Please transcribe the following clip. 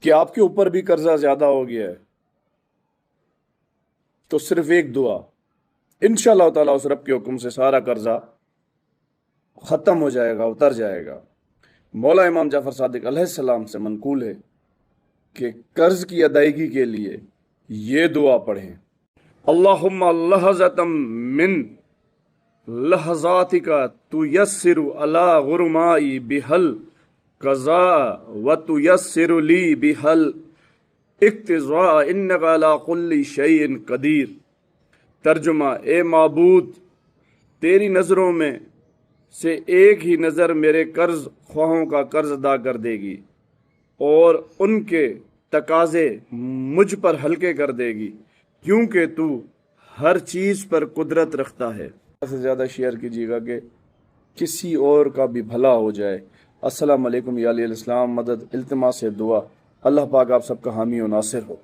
کہ آپ کے اوپر بھی قرضہ زیادہ ہو گیا ہے، تو صرف ایک دعا، انشاءاللہ تعالیٰ اس رب کے حکم سے سارا قرضہ ختم ہو جائے گا، اتر جائے گا۔ مولا امام جعفر صادق علیہ السلام سے منقول ہے کہ قرض کی ادائیگی کے لیے یہ دعا پڑھیں، اللہم لحظة من لحظاتک تیسر علی غرمائی بحل قضاء و تیسر لی بحل اقتضاء انک علی کل شیء قدیر۔ ترجمہ، اے معبود، تیری نظروں میں سے ایک ہی نظر میرے قرض خواہوں کا قرض ادا کر دے گی اور ان کے تقاضے مجھ پر ہلکے کر دے گی، کیونکہ تو ہر چیز پر قدرت رکھتا ہے۔ زیادہ سے زیادہ شیئر کیجیے گا کہ کسی اور کا بھی بھلا ہو جائے۔ السلام علیکم یا علیہ السلام، مدد التماس دعا، اللہ پاک آپ سب کا حامی و ناصر ہو۔